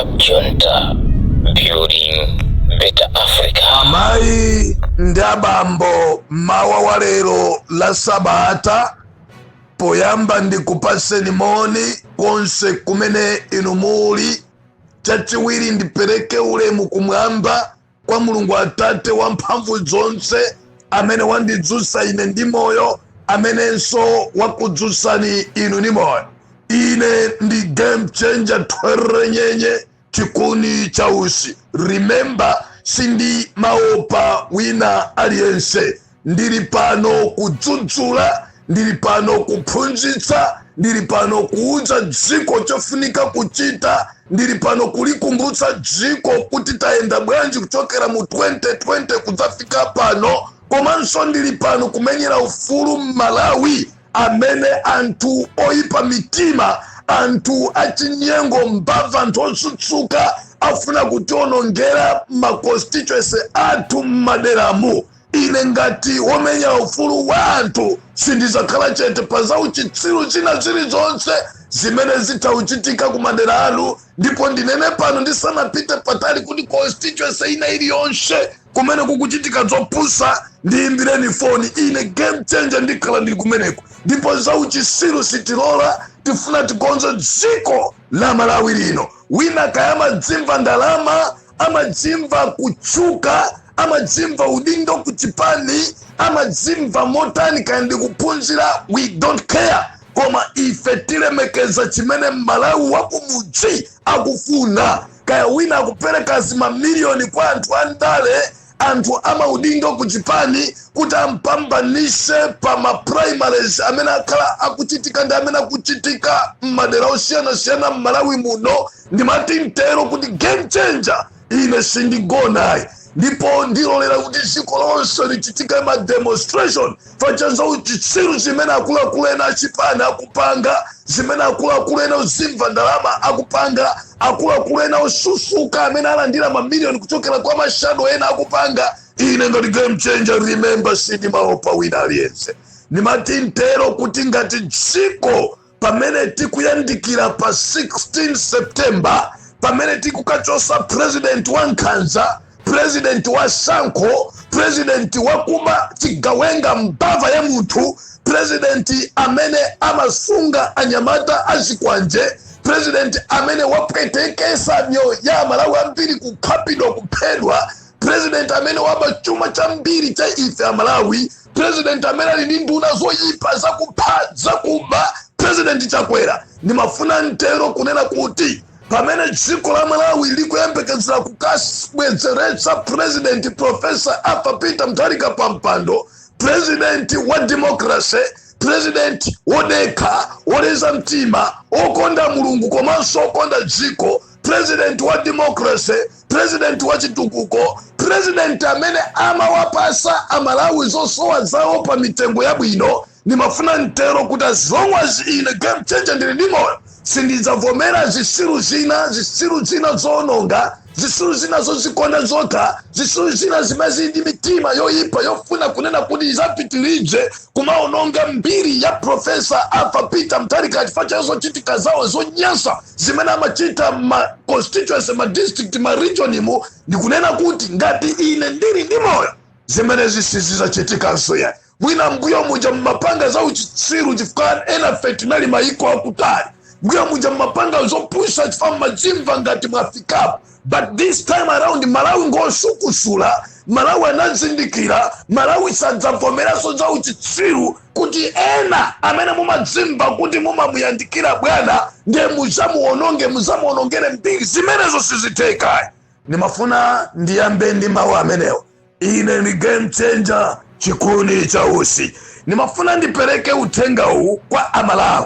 Junta, building better Africa. Amai ndabambo mawa walero la sabata poyamba ndikupaseni moni konse kumene inumuli chachiwiri ndipereke ulemu kumwamba kwa Mulungu Atate wa mphamvu zonse amene wandidzusa ine ndi moyo, amenenso wakudzusani inu ndi moyo. Ine ndi game changer twerrenyenye chikuni cha usi. Remember, sindi maopa wina aliyense. Ndili pano kudzudzula, ndili pano kuphunzitsa, ndili pano kuuza dziko chofunika kuchita, ndili pano kulikumbutsa dziko kuti taenda bwanji kuchokera mu 2020 kudzafika pano. Komanso ndili pano kumenyera ufulu Malawi amene anthu oyipa mitima, anthu achinyengo, mbava, anthu osutsuka afuna kutionongera ma constituency athu m'maderamu. Ine ngati womenya ufulu wa anthu sindizakhala chete pa za uchitsiru zina zilizonse zimene zitauchitika ku madera anu. Ndipo ndinene pano ndisanapite patali kuti constituency ina iliyonse kumene kukuchitika zopusa ndiyimbireni foni. Ine game changer ndikhala ndili kumeneko. Ndipo za uchitsiru sitilola, tifuna tikonze dziko la Malawi lino. Wina kayama dzimva ndalama, ama dzimva kuchuka, ama dzimva udindo kuchipani, ama dzimva motani kandi kuphunzira, we don't care. Koma ife tilemekeza chimene Malawi wakumudzi akufuna. Kaya wina akupereka mamiliyoni kwa anthu andale, anthu ama udindo kuchipani kuti ampambanishe pa ma primaries amene akhala akuchitika ndi amene akuchitika m'madera osiyana-siyana m'Malawi muno. Ndimati mtero kuti game changer ine sindigonayi. Ndipo ndilolera kuti dziko lonse lichitika ma demonstration fachaza uchitsiru zimene akuluakulu ena achipani akupanga, zimene akuluakulu ena uzimva ndalama akupanga, akuluakulu ena osusuka amene alandira mamiliyoni kuchokera kwa mashado ena akupanga. Ine ngati game changer, remember, sindi maopa wina aliyense. Ndimati mtero kuti ngati dziko pamene tikuyandikira pa 16 September, pamene tikukachosa president wa Nkhanza, president wa Sanko, president wa kuma chigawenga mbava ya munthu, president amene amasunga anyamata azikwanje, president amene wapwetekesa myo ya Malawi ambiri kukhapidwa kuphedwa, president amene waba chuma cha mbiri cha ife ya Malawi, president amene ali ndi nduna zoyipa zakupha zakuba, president Chakwera. Ndimafuna mtero kunena kuti pamene dziko la Malawi likuyembekezera kukabwezeretsa president Professor Arthur Peter Mutharika pampando, president wa democracy, president wodekha, woleza mtima, okonda Mulungu komanso okonda dziko, president wa democracy, president wa chitukuko, president amene amawapasa Amalawi zosowa zawo pa mitengo yabwino. Nimafuna mtero kuti as long as ine game changer ndili ndi moyo, sindidzavomera zisiru zina zoononga, zisiru zina zozikonda zokha, zisiru zina zimene ndi mitima yoyipa yofuna kunena kuti izapitilije kumaononga mbiri ya Professor Arthur Peter Mutharika chifukwa cha zochitika zawo zonyasa zimene amachita ma constituency, ma district, ma region imu. Ndikunena kuti ngati ine ndili ndi moyo zimene zisizizachitika ya mwina mbuyo muja mmapanga za uchitsiru chifukwa ena fetinali maiko akutali, mbuyo muja mmapanga zopusha chifukwa majimva ngati mwafikapo. But this time around Malawi ngosukusula, Malawi anazindikira, Malawi sadzavomeraso za uchitsiru kuti ena amene mumadzimva kuti mumamuyandikira bwana ndiye muzamuonongere mbiri zimenezo siziteka. Nimafuna ndiyambe ndi mawu amenewo. Ine ni game changer chikuni cha usi. Nimafuna ndipereke uthenga huu kwa Amalawi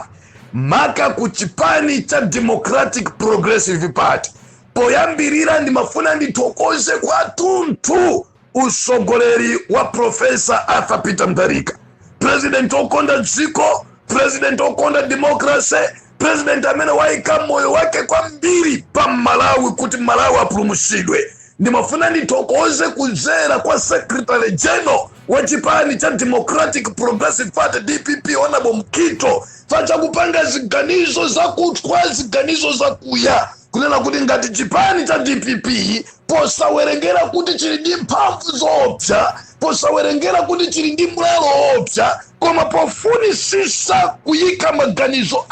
maka kuchipani cha Democratic Progressive Party. Poyambirira ndimafuna nditokoze kwa tuntu usogoleri wa Professor Arthur Peter Mutharika, president okonda dziko, president okonda democracy, president amene waika moyo wake kwa mbiri pa Malawi kuti Malawi apulumutsidwe. Ndimafuna nditokoze kudzera kwa Secretary General wa chipani cha Democratic Progressive Party DPP Honorable Mkito facha kupanga ziganizo za kutwa, ziganizo za kuya kunena kuti ngati chipani cha DPP posawerengera kuti chili ndi mphamvu zoopsa, posawerengera kuti chili ndi mlalo woopsa, koma pofunisisa kuyika maganizo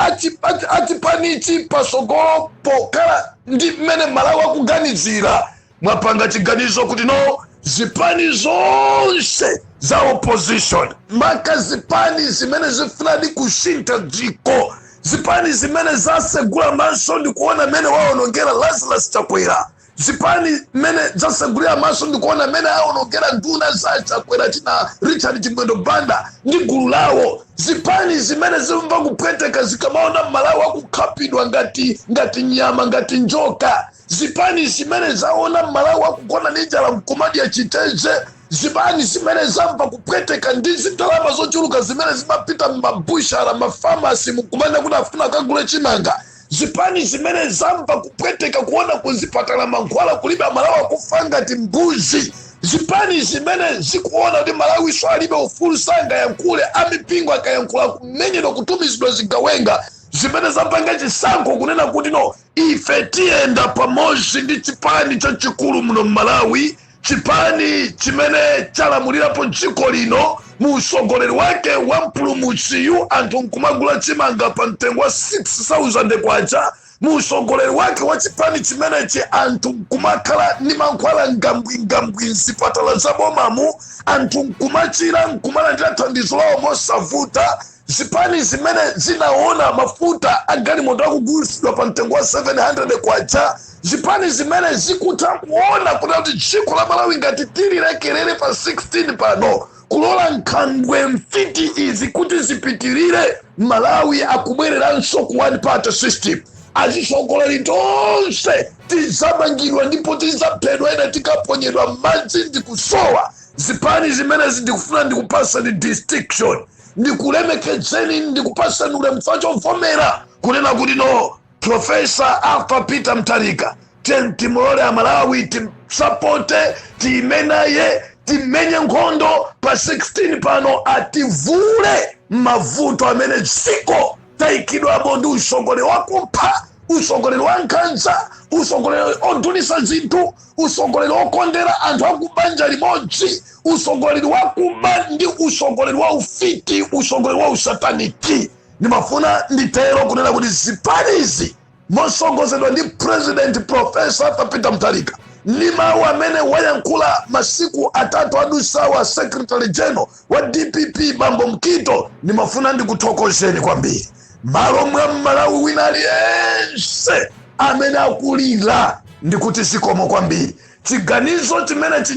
achipanichi pasogolo pokhala ndi mmene Malawi akuganizira, mwapanga chiganizo kuti no, zipani zonse za opposition, maka zipani zimene zifunadi kushinta dziko, zipani zimene zasegula maso ndi kuona mene waonongera Lazarus Chakwera, zipani mene zasegulira maso ndi kuona mene aonongera nduna za Chakwera tina Richard Chimwendo Banda ndi gulu lawo, zipani zimene zimva kupweteka zikamaona Malawi akukhapidwa ngati nyama, ngati njoka, zipani zimene zaona Malawi akugona ndi njala mkomadi ya Chiteje, zipani zimene zamva kupweteka ndi ndalama zochuluka zimene zimapita m'mabushara mafamasi mukumanya kuti afuna kagule chimanga, zipani zimene zamva kupweteka kuona kuzipatala mankhwala kulibe Malawi akufa ngati mbuzi, zipani zimene zikuona kuti Malawi so alibe ufulu sanga yankule amipingo akayankhula kumenyedwa kutumizidwa zigawenga, zimene zapanga chisankho kunena kuti no, ife tiyenda pamodzi ndi chipani chachikulu muno Malawi, chipani chimene chalamulirapo dziko lino, musogoleri wake wa mpulumutsiyu anthu nkumagula chimanga pa mtengo wa 6,000 kwacha, musogoleri wake wa chipani chimenechi anthu nkumakhala ndi mankhwala ngambwi mzipatala zabomamu, anthu nkumachira nkumalandira thandizo lawo mosavuta, zipani zimene zinaona mafuta agalimoto akugulitsidwa pa mtengo wa 700 kwacha, zipani zimene zikutha kuona kuti dziko la Malawi ngati tililekerere pa 16 pano kulola nkhandwe mfiti izi kuti zipitirire, Malawi akubwereranso ku one party system, azisogoleri tonse tizamangidwa ndipo tizaphedwa ena tikaponyedwa m'madzi ndi kusowa. Zipani zimene zindikufuna ndikupasa ni distinction, ndikulemekedzeni ndikupasani ulemfa wachovomera kunena kuti no, Professor Arthur Peter Mutharika timulole Amalawi timsapote, timenaye, timenye nkhondo pa 16 pano, ativule mavuto amene dziko tayikidwamo ndi usogoleri wakupha, usogoleri wa nkhanza, usogoleri odulisa zinthu, usogoleri okondera anthu akubanja limodzi, usogoleri wakuba ndi usogoleri wa ufiti, usogoleri wa usataniki. Nimafuna nditero kunena kuti zipanizi mosogozedwa ndi President Professor Arthur Peter Mutharika ni mawu amene wayankhula masiku atatu adusawa Secretary General wa DPP Bambo Mkito. Nimafuna ndikuthokozeni kwambiri, malo mwa Malawi wina aliyense amene akulira ndikuti zikomo kwambiri. Chiganizo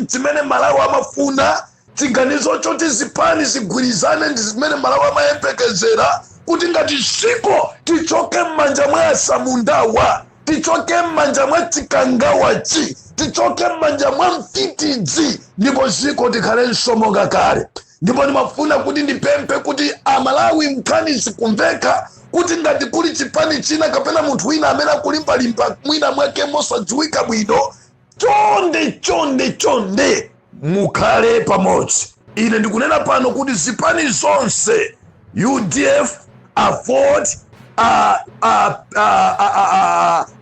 chimene Malawi amafuna, chiganizo choti zipani zigwirizane ndi zimene Malawi amayembekezera, kuti ngati ziko tichoke m'manja mwa Asamundawa, tichoke m'manja mwa Chikangawachi, tichoke m'manja mwa Mfitidzi, ndipo ziko tikhalenso monga kale. Ndipo nimafuna kuti ndipemphe kuti Amalawi nkhani zikumveka, kuti ngati kuli chipani china kapena munthu wina amene akulimbalimba mwina mwake mosadziwika bwino, chonde mukhale pamodzi. Ine ndikunena pano kuti zipani zonse UDF, AFORD,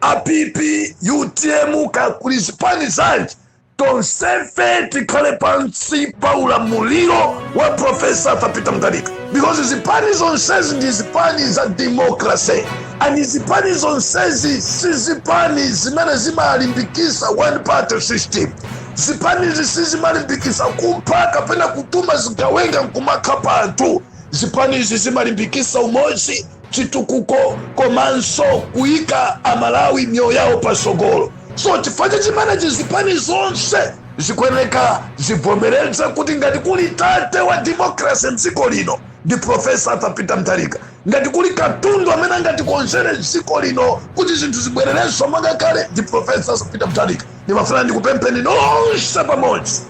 APP, UTM, kuli zipani zanji tonsefe tikhale pansi pa ulamuliro wa Professor Arthur Peter Mutharika, because zipani zonsezi ndi zipani za democracy, ani zipani zonsezi si zipani zimene zimalimbikisa one party system, zipani zisi zimalimbikisa kupha kapena kutuma zigawenga nkumakhapa anthu, zipani izi zimalimbikisa umodzi, chitukuko, komanso kuyika Amalawi mioyo yawo pasogolo. So chifukwa chimene zipani zonse zikuyeneka zivomereze kuti ngati kuli tate wa democracy mdziko lino ndi Professor Arthur Peter Mutharika, ngati kuli katundu amene angatikonzere dziko lino kuti zinthu zibwererenso monga kale ndi Professor Arthur Peter Mutharika. Ndimafuna ndikupempheni nonse pamodzi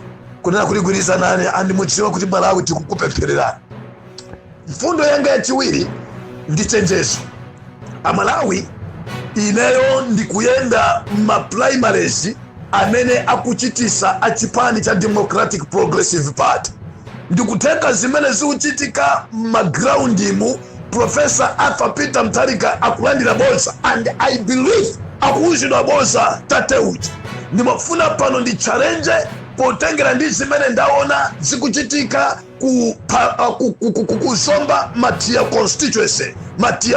kunena kuligwirizanani, andimudziwa kuti Malawi tikukupemphererani. Mfundo yanga yachiwiri ndi chenjezo. Amalawi ineyo ndikuyenda primaries amene akuchitisa achipani cha Democratic Progressive Party, ndikuteka zimene zikuchitika ground mu Professor Arthur Peter Mutharika akulandira bolsa, and I believe akuuzidwa boza tate uja. Ndimafuna pano ndi challenge potengera ndi zimene ndaona zikuchitika kusomba Matiya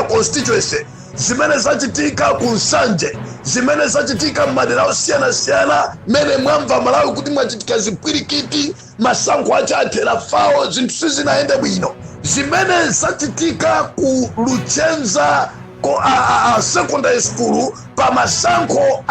constituency zimene zachitika ku Nsanje, zimene zachitika m'madera osiyana-siyana mene mwamva Malawi kuti mwachitika zipwirikiti, masankho achathera fawo, zinthu sizinaende bwino. Zimene zachitika ku Luchenza secondary school pa masankho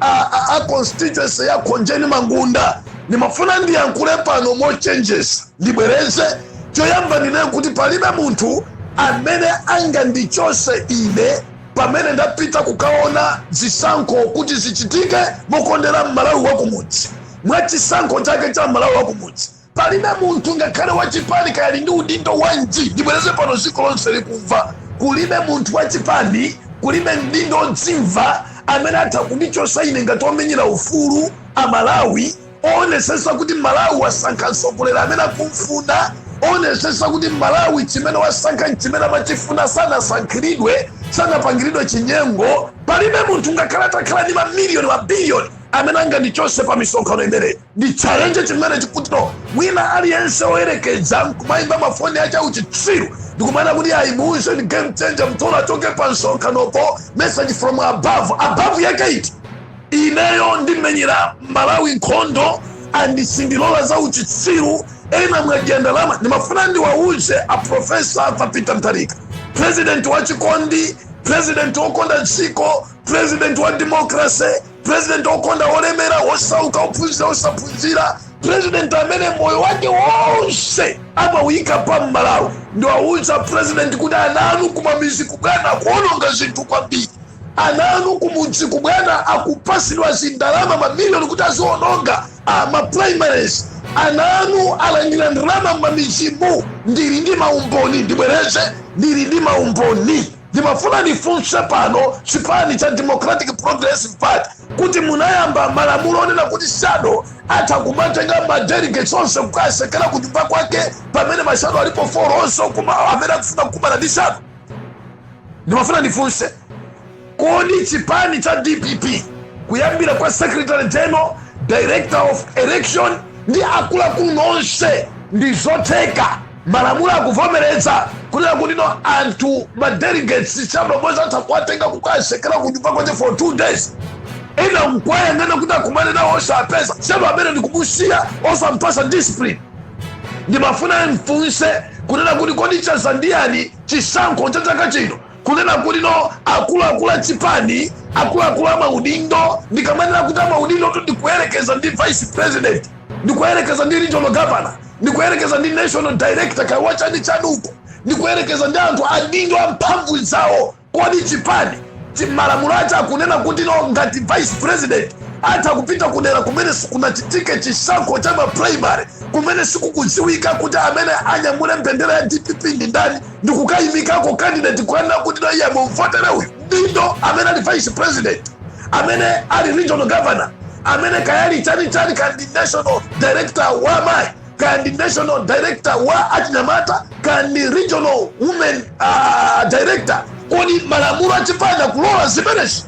a constituency ya Khonjeni Mangunda, nimafuna ndiyankhule pano mochenjesa. Ndibwereze choyamba ndinene kuti palibe munthu amene angandichose ine pamene ndapita kukaona zisankho kuti zichitike mokondera Malawi wakumudzi, mwachisankho chake cha Malawi wakumudzi. Palibe munthu ngakhale wachipani kayali ndi udindo wanji, ndibwereze pano dziko lonse likumva, kulibe munthu wachipani, kulibe mdindo odzimva amene atha kundichosa ine ngati omenyera ufulu a Malawi, onesesa kuti Malawi wasankha mtsogoleri amene akumfuna, onesesa kuti Malawi chimene wasankha chimene amachifuna, sanasankhiridwe, sanapangiridwe chinyengo. Palibe munthu ngakhale atakhala ndi mamiliyoni mabiliyoni amene angandichose pa misonkhano imeneyi. Ndi challenge chimene chikutino wina aliyense oyerekeza nkumayimba mafoni acha uchitsiru ndikumana kuti ayimuze ni game changer, mtola achoke pa msonkhanopo, message from above yake iti ineyo ndimenyera Malawi nkhondo andisindilola za uchitsiru ena mwajandalama. Nimafuna ndiwauze a Profesa Arthur Peter Mutharika, president wa chikondi, president wokonda dziko, president wa democracy, president wokonda olemera, osauka, ophunzira, osaphunzira, president amene moyo wake wonse amawuyika pa Malawi. Ndiwauza president kuti ananu kumamizi kubwana kuononga zinthu kwambiri, ananu kumudzi kubwana akupasidwa zindalama mamiliyoni kuti aziononga primaries, ananu alandira ndalama mamizimu. Ndili ndi maumboni, ndibwereze, ndili ndi maumboni. Ndimafuna ndifunse pano chipani cha Democratic Progressive Party kuti munayamba malamulo onena kuti Shadow atha kumatenga madelegates onse kukasekera ku nyumba kwake pamene Shadow alipo 4 onse amene akufuna kukumana ndi Shadow. Ndimafuna ndifunse, kodi chipani cha DPP kuyambira kwa Secretary General, Director of Election ndi akuluakulu nonse ndizotheka malamulo akuvomereza kunena kuti no anthu madelegates Shadow boza atha kuwatenga kukasekera ku nyumba kwake for 2 days, ena mkwayangana kuti akumane nawo osapeza Shadow amene ndikumusiya osampasa discipline. Ndimafuna mfunse kunena kuti kodi chazandiyani chisankho cha chaka chino kunena kuti no akuluakulu achipani, akuluakulu amaudindo, ndikamanena kuti amaudindo tu ndikuyerekeza ndi vice president, ndikuyerekeza ndi regional governor, ndikuyerekeza ndi national director kawachani chanuko, ndikuyerekeza ndi anthu adindo amphamvu zawo. Kodi chipani malamulo acha akunena kuti no ngati vice president atha kupita kudera kumene kunachitike chisankho cha primary, kumene sikukudziwika kuti amene anyamule mbendera ya DPP ndi ndani, ndikukayimikako candidate kuyenera kuti no iye mumvotera uyu ndindo amene ali vice president, amene ali regional governor, amene kayali chani kandi national director wa mai, kandi national director wa Achinyamata, kandi regional women director. Kodi malamulo achipanda kulola zimenezi?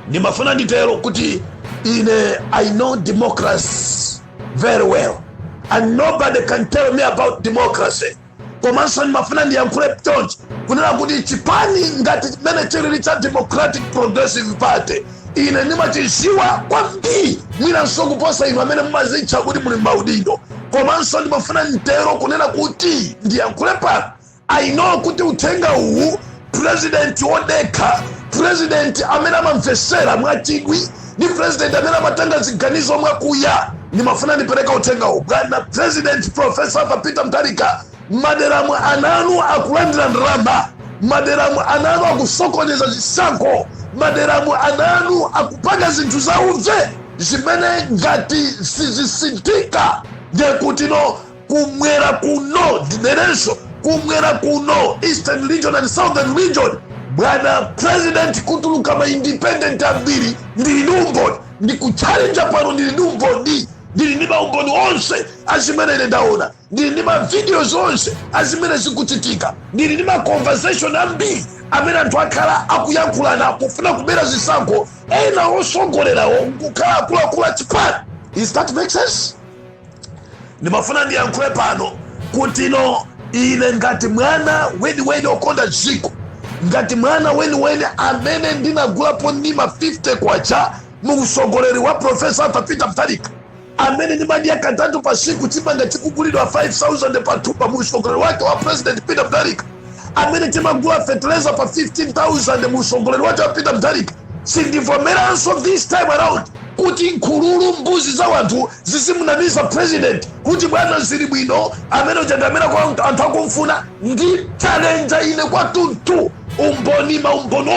Ndimafuna nditero kuti I know democracy very well and nobody can tell me about democracy. Komanso ndimafuna ndiyankhule chonchi kunena kuti chipani ngati chimene chilili cha Democratic Progressive Party ine ndimachiziwa kwambiri mwinanso kuposa inu amene mumazitcha kuti muli maudindo. Komanso ndimafuna nditero kunena kuti ndiyankhule pano, I know kuti uthenga uwu president wodekha, president amene amamvesera mwachidwi, ni president amene amatanga ziganizo mwakuya. Ndimafuna ndipereka uthenga uwu, bwana President Professor Arthur Peter Mutharika, maderamu ananu akulandira ndalama, maderamu ananu akusokoneza zisankho, maderamu ananu akupanga zinthu zaubve zimene ngati sizisinthika. Ndekuti no kumwera kuno ndinerenso, kumwera kuno Eastern Region and Southern Region, bwana president kutuluka ma independent ambiri ndili numboni, ndikuchallenge pano ndili numboni, ndili ndi maumboni onse azimene ine ndaona, ndili ndi ma videos onse azimene zikuchitika, ndili ndi ma conversation ambiri amene anthu akhala akuyankhulana kufuna kubera zisankho ena osogolerawo nkukhala akuluakulu achipani. Is that make sense? Ndimafuna ndiyankhule pano kuti no ine ngati mwana weni okonda dziko, ngati mwana weni amene ndinagulapo ndima 50 kwacha mukusogoleri wa Profesa Arthur Peter Mutharika, amene ndimadya katatu pa siku chimanga chikugulidwa 5,000 pa thupa mukusogoleri wake wa President Peter Mutharika, amene timagula fertilizer pa 15,000 mukusogoleri wake wa Peter Mutharika. Sindivomeranso this time around kuti nkhululu mbuzi za wanthu zizimunamiza president kuti bwana zili bwino amene uchandamira kwa anthu akumfuna. Ndi challenge ine kwa tuntu umboni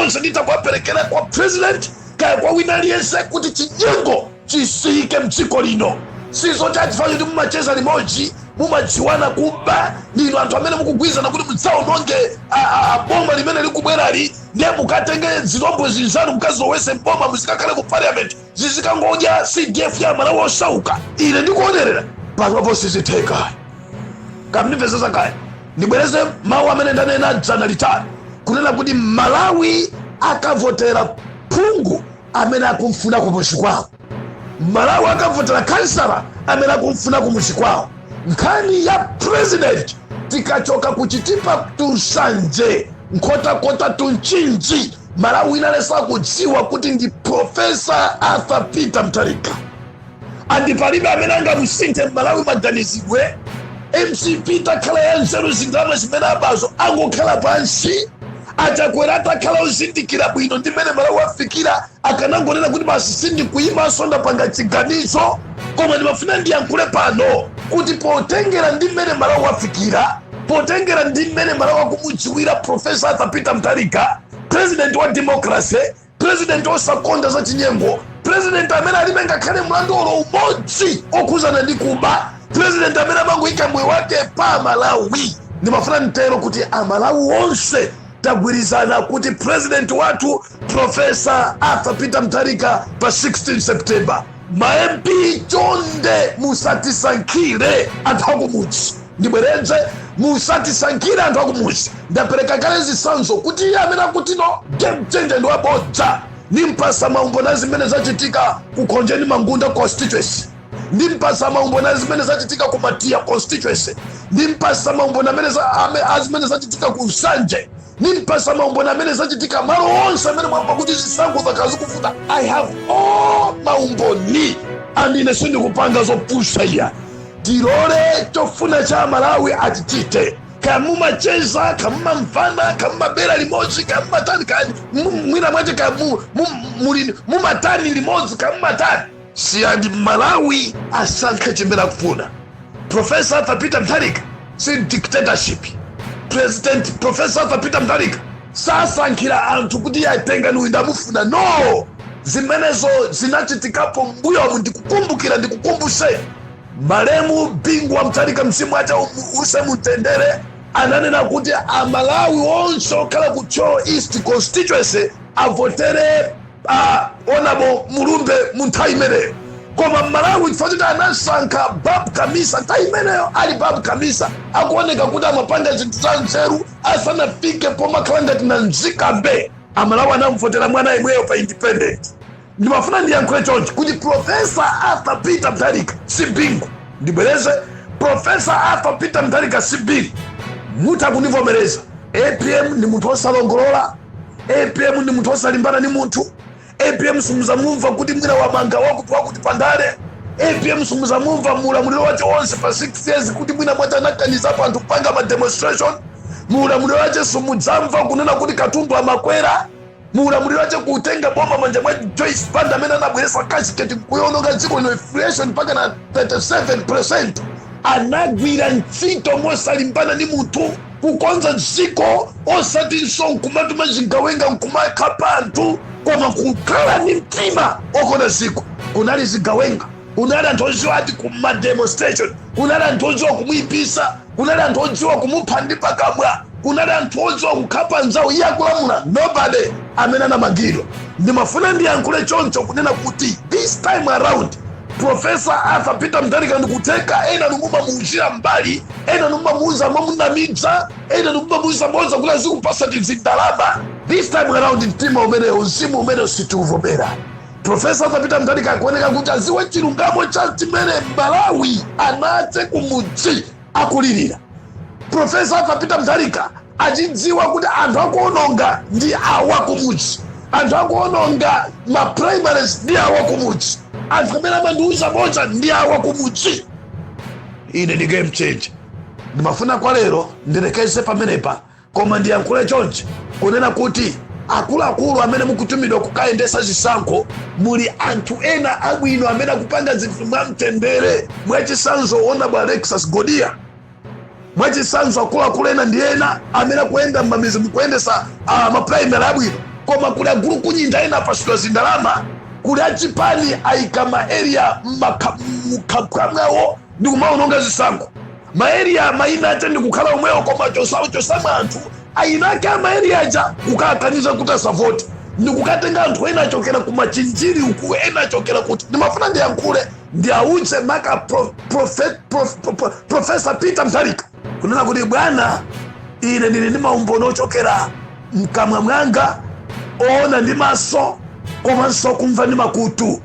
onse nditakuwaperekera kwa president kaya kwa wina aliyense kuti chinyengo chisiyike mdziko lino. Sizo chachifanya kuti mumacheza limodzi mumadziwana kuba nino anthu amene mukugwizana kuti mudzaononge boma limene likubwerali, ndiye mukatenge zilombo zinzanu mukazilowetse mboma muzikakhale ku parliament zizikangodya CDF ya Malawi osauka. Ine ndikuonerera panopo sizitheka. Kamnipezesa kaya ndibwereze mawu amene ndanena dzana litali kunena kuti Malawi akavotera phungu amene akumfuna kumuzi kwawo, Malawi akavotera kansala amene akumfuna kumuzi kwawo. Nkhani ya president tikachoka kuchitipa tusanje nkhotakota tunchinji, Malawi inalesa kudziwa kuti ndi Profesa Arthur Peter Mutharika. Andi palibe amene angamusinthe Malawi maganizidwe. MC Peter khala ya nzeru zindalama zimene abazo angokhala pansi achakwera atakhala uzindikira bwino ndi mmene Malawi afikira akanangonena kuti basi sindikuyimanso ndapanga chiganizo. Koma ndimafuna ndiyankhule pano kuti potengera ndi mmene Malawi afikira, potengera ndi mmene Malawi akumudziwira Profesa Arthur Peter Mutharika, president wa democracy, president osakonda za chinyengo, president amene alibe ngakhale mlandu umodzi okhuzana ndi kuba, president amene amangoyika moyo wake pa Malawi. Ndimafuna ntero kuti Amalawi onse tagwirizana kuti president wathu Profesa Arthur Peter Mutharika pa 16 September. Ma-MP chonde musatisankhire anthu akumuzi. Ndibwereze musatisankhire anthu akumuzi. Ndapereka kale zisanzo kuti iye amene akuti no game changer ndi wabodza. Nimpasa maumbona zimene zachitika ku Khonjeni Mangunda constituency, nimpasa maumbona zimene zachitika ku Matia constituency, nimpasa maumbona zimene zachitika ku Nsanje, nimpasa maumbona amene zachitika malo onse amene mwamba kuti zisango zakazikufuta. I have all maumboni and ine sindikupanga zopusha iya. Tilole chofuna cha Malawi achitite. Kamumacheza, kamumamvana, kamumabera limodzi, kamumatani, mwina mwache mumatani limodzi, kamumatani. Siyandi Malawi asankhe chimene akufuna. Profesa Arthur Peter Mutharika si dictatorship. President Profesa Arthur Peter Mutharika sasankhira anthu kuti atenga ni ndamufuna. No! Zimenezo zinachitikapo mbuyo ndikukumbukira ndikukumbushe. Malemu Bingwa Mutharika msimu acha use mutendere ananena kuti Amalawi onse okhala ku Cho East constituency avotere Honorable Mulumbe munthawi imeneyo. Koma Malawi chifukwa anasankha Babu Kamisa nthawi imeneyo ali Babu Kamisa akuoneka kuti amapanga zinthu za nzeru asanafike pomakhala ngati na nzikabe. Amalawi anamvotera mwana imweyo pa independent. Ndimafuna ndiyankhule chonchi kuti Profesa Arthur Peter Mutharika si bingu. Ndibwereze Profesa Arthur Peter Mutharika si bingu. Mutakundivomereza. APM ni munthu osalongolola, APM ni munthu osalimbana ni munthu, APM simuzamumva kuti mwina wamanga wakuti pandale, APM simuzamumva mulamuliro wache onse pa 6 years kuti mwina mwata anakanizapo anthu kupanga ma demonstration, mulamuliro wache simudzamva kunena kuti Katumbu amakwera, mulamuliro wache kutenga bomba manja mwa Joyce Banda amene anabweresa casket kuyonoga dziko lino inflation mpaka na 37%. Anagwira ntchito mosalimbana ni munthu kukonza dziko osati nkumatu mazingawenga nkumakhapa anthu koma kukhala ni mtima okona dziko. Kunali zigawenga, kunali anthu odziwa ati kuma demonstration, kunali anthu odziwa kumuyipisa, kunali anthu odziwa kumupha ndi pakamwa, kunali anthu odziwa kukhapa nzawo iye akulamula. Nobody amene anamangidwa. Ndimafuna ndiyankhule choncho kunena kuti this time around Profesa Arthur Peter Mutharika ndikuteka ena numuma munjira mbali, ena numuma muuza mamunamidza, ena numuma muuza moza kula zikupasa tizindalama. This time around mtima umene uzimu umene usituvomera. Profesa Arthur Peter Mutharika akuoneka kuti aziwe chilungamo cha chimene Malawi anate kumudzi akulirira. Profesa Arthur Peter Mutharika achidziwa kuti anthu akuononga ndi awa kumudzi, anthu akuononga ma primaries ndi awa kumudzi, anthu amene amandiuza moja ndi awa kumudzi. Ine ndi game changer. Ndimafuna kwa lero ndirekeze pamenepa, koma ndiyankhule chonchi kunena kuti akuluakulu amene mukutumidwa kukayendesa zisankho muli anthu ena abwino amene akupanga zinthu mwamtendere. Mwachisanzo ona bwa Alexis Godia, mwachisanzo akuluakulu ena ndi ena amene akuyenda m'mamizi mukuyendesa maprimary abwino, koma kuli agulu kunyinja ena apasidwa zindalama, kuli achipani ayika maeria mukhampha mwawo ndi kumaononga zisankho. Maeria mayina ate ndi kukhala omwewo, koma chosamwa anthu ayinake amaeria aja kukakaniza kuti asavoti, ndi kukatenga anthu ena achokera kumachinjiri uku, ena achokera kuti. Ndimafuna ndiyankhule ndiawuze maka Profesa Peter Mutharika kunena kuti bwana, ine ndili ndi maumboni ochokera mkamwa mwanga, oona ndi maso komanso kumva ndi makutu,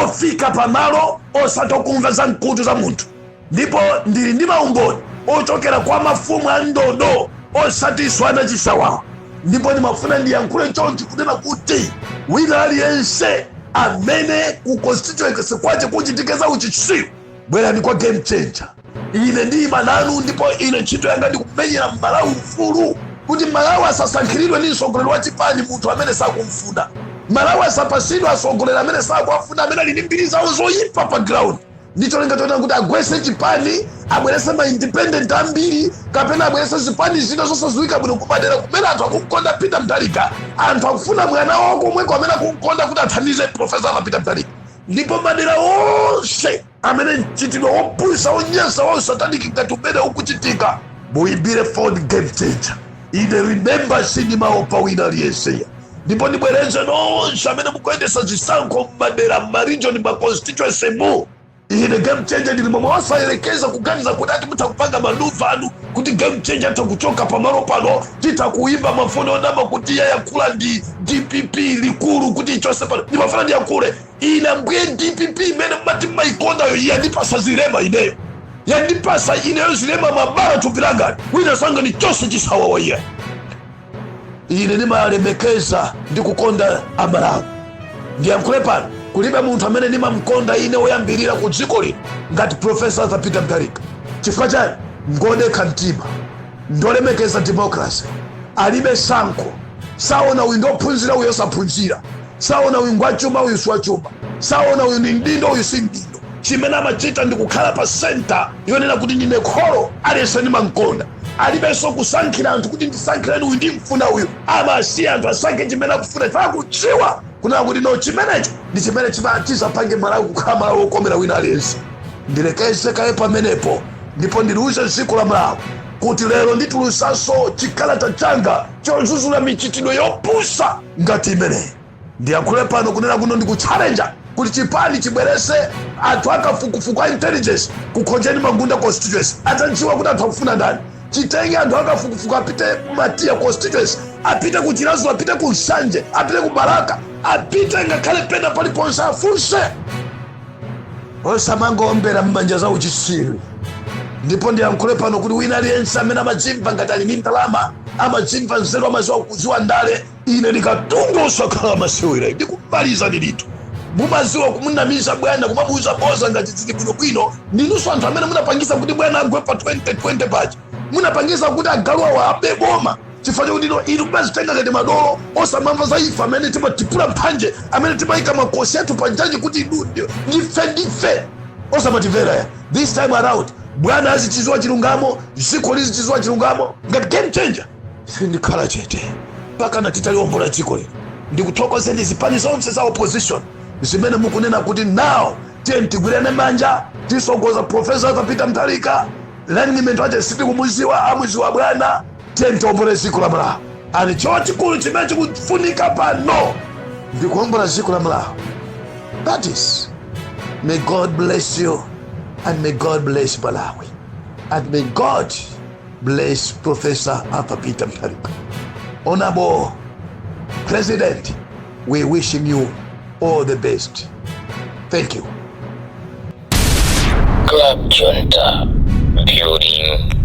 ofika pamalo osati kumva za mkutu za munthu, ndipo ndili ndi maumboni ochokera kwa mafumu a ndodo osati iswana chisawawa. Ndipo ndimafuna ndiyankhule chonchi kunena kuti wina aliyense amene ku constituency kwache kuchitikeza uchitsiru, bwerani kwa game changer. Ine ndiyima nanu, ndipo ine ntchito yanga ndikumenyera Malawi ufulu, kuti Malawi asasankhiridwe ndi mtsogoleri wa chipani munthu amene sakumfuna. Malawi asapasidwe atsogoleri amene sakuwafuna, amene ali ndi mbiri zawo zoyipa pa ground. Ndicho lenga chona kuti agwese chipani, abwerese ma independent ambiri, kapena abwerese zipani zina zosaziwika bwino kumadera kumene anthu akukonda Peter Mutharika, anthu akufuna mwana wawo komweko amene akukonda kuti athandize Profesa Arthur Peter Mutharika. Ndipo madera onse amene mchitidwe wopulisa onyansa wa usataniki ngati umene ukuchitika, muyimbire phone game changer. Ine remember sindimaopa wina aliyenseya. Ndipo ndibwereze nonse amene mukuyendesa zisankho m'madera m'maregion ma-constituency mu. Ine game changer ndili momwe wasayerekeza kuganiza kuti ati mutakupanga manuva anu kuti game changer atakuchoka pamalo pano titakuimba mafoni onama kuti yayankhula ndi DPP likulu kuti ichonse pano. Ndimafuna ndiyankhule, ine mbuye DPP imene mmati mmayikondayo yandipasa zilema ineyo, yandipasa ineyo zilema mabala tupilangani, wina sanga ni chonse chisawawa iye. Ine ndimalemekeza ndi kukonda Amalawi. Ndiyankhule pano, kulibe munthu amene ndimamkonda ine woyambirira ku dziko lino ngati Profesa Arthur Peter Mutharika. Chifukwa chani? Ngodeka mtima, ndolemekeza democracy, alibe sankho, saona uyu ndophunzira uyu osaphunzira, saona uyu ngwachuma uyu siwachuma, saona uyu ndi mdindo uyu si mdindo. Chimene amachita ndi kukhala pa center yonena kuti ndine kholo aliyense ndimamkonda. Alibenso kusankhira anthu kuti ndisankhireni uyu ndimfuna uyu, amasiya anthu asankhe chimene akufuna. Takudziwa kunena kuti no chimenecho ndi chimene chizapange Malawi kukhala Malawi wokomera wina aliyense. Ndirekeze kaye pamenepo, ndipo ndiluze dziko la Malawi kuti lero nditulusanso chikalata changa chozuzula michitidwe yopusa ngati imeneyi. Ndiyankhule pano kunena kuno ndikuchallenge kuti chipani chibwerese anthu akafukufuku a intelligence kukhonjeni Magunda constituency, atadziwa kuti anthu akufuna ndani. Chitenge anthu akafukufuku apite Matiya constituency, apite ku Chilazo, apite ku Nsanje, apite ku Baraka, apite ngakhale pena paliponse afunse, osamangowombera m'manja za uchitsiru. Ndipo ndiyankhule pano kuti wina aliyense amene amadzimva ngati ali ndi ndalama, amadzimva nzeru, amadziwa kudziwa ndale, ine ndikatunga osakhala masewera ndikumaliza ndilitu. Mumaziwa kumunamiza bwana, kumabuza boza ngati zili bwinobwino. Ndinunso anthu amene munapangisa kuti bwana agwe pa 2020 paja, munapangisa kuti agalu awo abe boma. Chifukwa kuti inu mumazitenga ngati madolo, osamamva za ife amene timatipula mphanje, amene timayika makosi athu panjaji kuti ndife osamatimvera ya. This time around bwana azichiziwa chilungamo, dziko lizichiziwa chilungamo ngati game changer. Sindikhala chete mpaka natitaliwombola dziko lino. Ndikuthokozeni zipani zonse za opposition zimene mukunena kuti now tiye tigwirane manja tisogoza Profesa Arthur Peter Mutharika. Langiment wache siti kumuziwa amuziwa bwana, tiye tiombole dziko la Malawi. Ani chachikulu chimene chikufunika pano ndikuombola dziko la Malawi. That is, may God bless you and may God bless Malawi and may God bless Professor Arthur Peter Mutharika. Honorable President, we wishing you all the best. Thank you. Club Junta, building